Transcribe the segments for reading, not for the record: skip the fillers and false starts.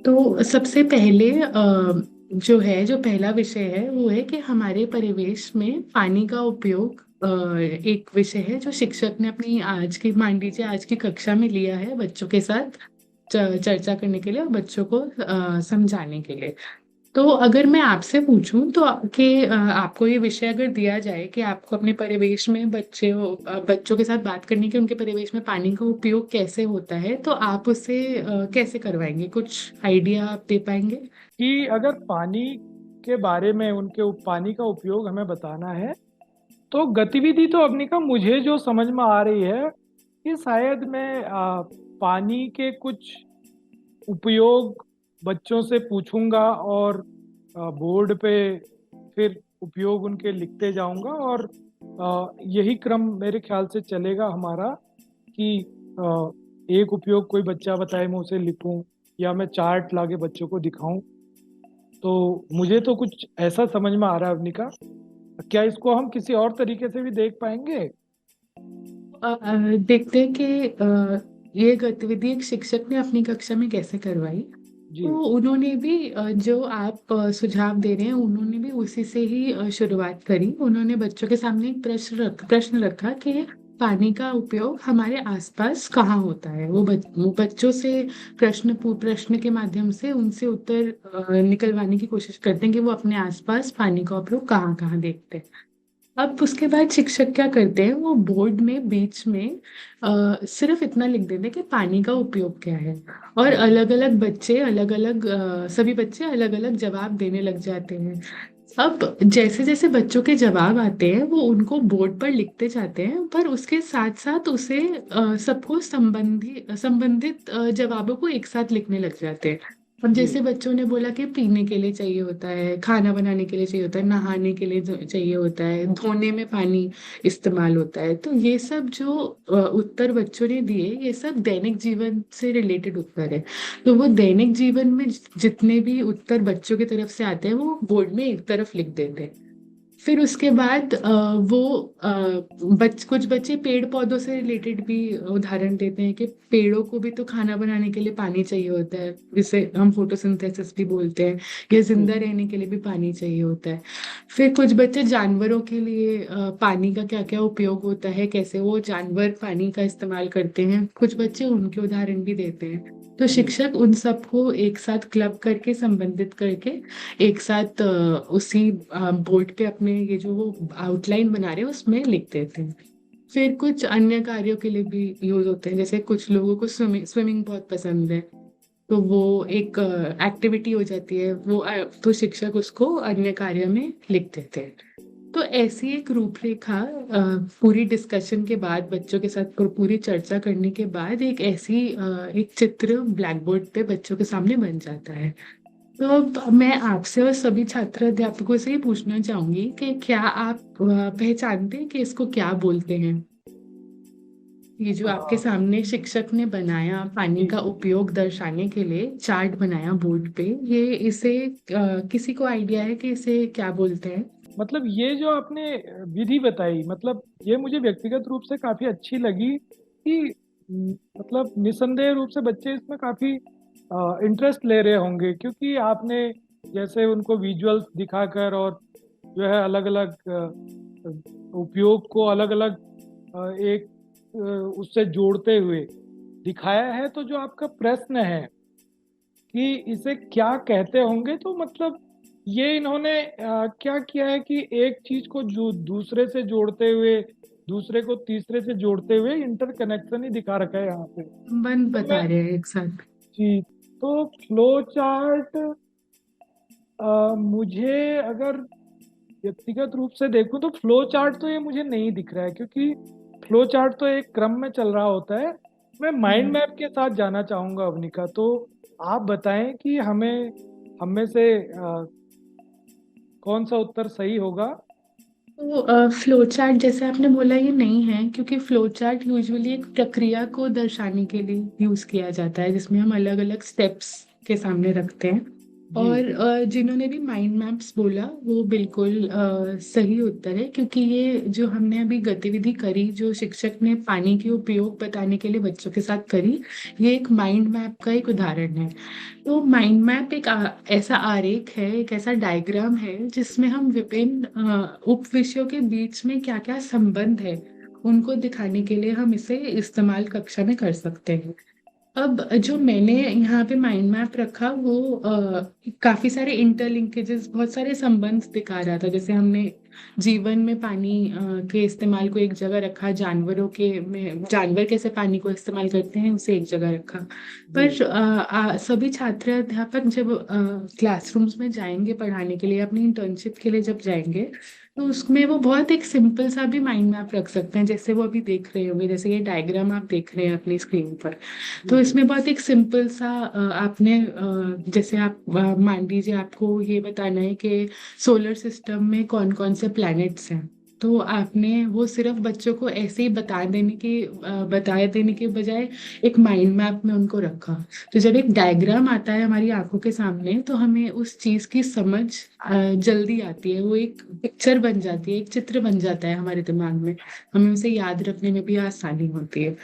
तो सबसे पहले जो पहला विषय है वो है कि हमारे परिवेश में पानी का उपयोग एक विषय है जो शिक्षक ने अपनी आज की मान लीजिए आज की कक्षा में लिया है बच्चों के साथ चर्चा करने के लिए और बच्चों को समझाने के लिए। तो अगर मैं आपसे पूछूं तो कि आपको ये विषय अगर दिया जाए कि आपको अपने परिवेश में बच्चों के साथ बात करनी कि उनके परिवेश में पानी का उपयोग कैसे होता है, तो आप उसे कैसे करवाएंगे? कुछ आइडिया आप दे पाएंगे? कि अगर पानी के बारे में पानी का उपयोग हमें बताना है तो गतिविधि तो अपनी का मुझे जो समझ में आ रही है कि शायद मैं पानी के कुछ उपयोग बच्चों से पूछूंगा और बोर्ड पे फिर उपयोग उनके लिखते जाऊंगा और यही क्रम मेरे ख्याल से चलेगा हमारा कि एक उपयोग कोई बच्चा बताए मैं उसे लिखूं या मैं चार्ट लाके बच्चों को दिखाऊं। तो मुझे तो कुछ ऐसा समझ में आ रहा है अवनिका। क्या इसको हम किसी और तरीके से भी देख पाएंगे? देखते हैं कि ये गतिविधि एक शिक्षक ने अपनी कक्षा में कैसे करवाई। जी। तो उन्होंने भी जो आप सुझाव दे रहे हैं उन्होंने भी उसी से ही शुरुआत करी। उन्होंने बच्चों के सामने एक प्रश्न रखा कि पानी का उपयोग हमारे आसपास कहाँ होता है। वो बच्चों से प्रश्न के माध्यम से उनसे उत्तर निकलवाने की कोशिश करते हैं कि वो अपने आसपास पानी का उपयोग कहाँ कहाँ देखते हैं। अब उसके बाद शिक्षक क्या करते हैं, वो बोर्ड में बीच में सिर्फ इतना लिख देते हैं कि पानी का उपयोग क्या है। और सभी बच्चे अलग अलग जवाब देने लग जाते हैं। अब जैसे जैसे बच्चों के जवाब आते हैं वो उनको बोर्ड पर लिखते जाते हैं, पर उसके साथ साथ उसे सबको संबंधित जवाबों को एक साथ लिखने लग जाते हैं। अब जी। जैसे बच्चों ने बोला कि पीने के लिए चाहिए होता है, खाना बनाने के लिए चाहिए होता है, नहाने के लिए चाहिए होता है, धोने में पानी इस्तेमाल होता है, तो ये सब जो उत्तर बच्चों ने दिए ये सब दैनिक जीवन से रिलेटेड उत्तर है। तो वो दैनिक जीवन में जितने भी उत्तर बच्चों की तरफ से आते हैं वो बोर्ड में एक तरफ लिख देते हैं। फिर उसके बाद कुछ बच्चे पेड़ पौधों से रिलेटेड भी उदाहरण देते हैं कि पेड़ों को भी तो खाना बनाने के लिए पानी चाहिए होता है, जिसे हम फोटोसिंथेसिस भी बोलते हैं। या जी। जिंदा रहने के लिए भी पानी चाहिए होता है। फिर कुछ बच्चे जानवरों के लिए पानी का क्या क्या उपयोग होता है, कैसे वो जानवर पानी का इस्तेमाल करते हैं, कुछ बच्चे उनके उदाहरण भी देते हैं। तो जी। शिक्षक उन सबको एक साथ क्लब करके संबंधित करके एक साथ उसी बोर्ड पे अपने ये जो वो आउटलाइन बना रहे हैं उसमें लिख देते हैं। फिर कुछ अन्य कार्यों के लिए भी यूज होते हैं, जैसे कुछ लोगों को स्विमिंग बहुत पसंद है, तो वो एक एक्टिविटी हो जाती है। तो शिक्षक उसको अन्य कार्य में लिख देते हैं। तो ऐसी एक रूपरेखा पूरी डिस्कशन के बाद बच्चों के साथ पूरी चर्चा करने के बाद एक चित्र ब्लैक बोर्ड पे बच्चों के सामने बन जाता है। तो अब मैं आपसे और सभी छात्र अध्यापकों से ही पूछना चाहूंगी कि क्या आप पहचानते हैं कि इसको क्या बोलते हैं? ये जो आपके हाँ। सामने शिक्षक ने बनाया पानी जी। का उपयोग दर्शाने के लिए चार्ट बनाया बोर्ड पे, ये इसे किसी को आइडिया है कि इसे क्या बोलते हैं? मतलब ये जो आपने विधि बताई, मतलब ये मुझे व्यक्तिगत रूप से काफी अच्छी लगी कि मतलब निसंदेह रूप से बच्चे इसमें काफी इंटरेस्ट ले रहे होंगे, क्योंकि आपने जैसे उनको विजुअल्स दिखाकर और जो है अलग अलग उपयोग को अलग अलग एक उससे जोड़ते हुए दिखाया है। तो जो आपका प्रश्न है कि इसे क्या कहते होंगे, तो मतलब ये इन्होंने क्या किया है कि एक चीज को जो दूसरे से जोड़ते हुए दूसरे को तीसरे से जोड़ते हुए इंटरकनेक्शन ही दिखा रखा है यहाँ पे। संबंध तो बता मैं रहे हैं एक साथ। जी। तो फ्लो चार्ट मुझे अगर व्यक्तिगत रूप से देखूं तो फ्लो चार्ट तो ये मुझे नहीं दिख रहा है, क्योंकि फ्लो चार्ट तो एक क्रम में चल रहा होता है। मैं माइंड हम्म। मैप के साथ जाना चाहूंगा अवनिका। तो आप बताएं कि हम में से कौन सा उत्तर सही होगा। तो फ्लो चार्ट जैसे आपने बोला ये नहीं है, क्योंकि फ्लो चार्ट यूजुअली एक प्रक्रिया को दर्शाने के लिए यूज किया जाता है जिसमें हम अलग अलग स्टेप्स के सामने रखते हैं। जी। और जिन्होंने भी माइंड मैप्स बोला वो बिल्कुल सही उत्तर है, क्योंकि ये जो हमने अभी गतिविधि करी, जो शिक्षक ने पानी के उपयोग बताने के लिए बच्चों के साथ करी, ये एक माइंड मैप का एक उदाहरण है। तो माइंड मैप एक ऐसा आरेख है, एक ऐसा डायग्राम है जिसमें हम विभिन्न उप विषयों के बीच में क्या क्या संबंध है उनको दिखाने के लिए हम इसे इस्तेमाल कक्षा में कर सकते हैं। अब जो मैंने यहाँ पे माइंड मैप रखा वो काफी सारे इंटरलिंकेजेस, बहुत सारे संबंध दिखा रहा था। जैसे हमने जीवन में पानी के इस्तेमाल को एक जगह रखा, जानवरों के में जानवर कैसे पानी को इस्तेमाल करते हैं उसे एक जगह रखा। जी। पर सभी छात्र अध्यापक जब क्लासरूम्स में जाएंगे पढ़ाने के लिए, अपनी इंटर्नशिप के लिए जब जाएंगे, तो उसमें वो बहुत एक सिंपल सा भी माइंड मैप रख सकते हैं, जैसे वो अभी देख रहे होंगे, जैसे ये डायग्राम आप देख रहे हैं अपनी स्क्रीन पर। जी। तो जी। इसमें बहुत एक सिंपल सा आपने जैसे आप मान लीजिए आपको ये बताना है कि सोलर सिस्टम में कौन कौन से प्लैनेट्स हैं। तो आपने वो सिर्फ बच्चों को ऐसे ही बता देने के बजाय एक माइंड मैप में उनको रखा। तो जब एक डायग्राम आता है हमारी आंखों के सामने, तो हमें उस चीज की समझ जल्दी आती है, वो एक पिक्चर बन जाती है, एक चित्र बन जाता है हमारे दिमाग में, हमें उसे याद रखने में भी आसानी होती है।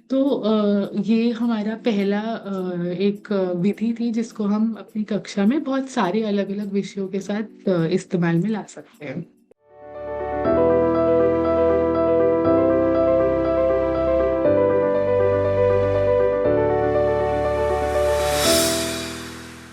तो ये हमारा पहला एक विधि थी जिसको हम अपनी कक्षा में बहुत सारे अलग अलग विषयों के साथ इस्तेमाल में ला सकते हैं।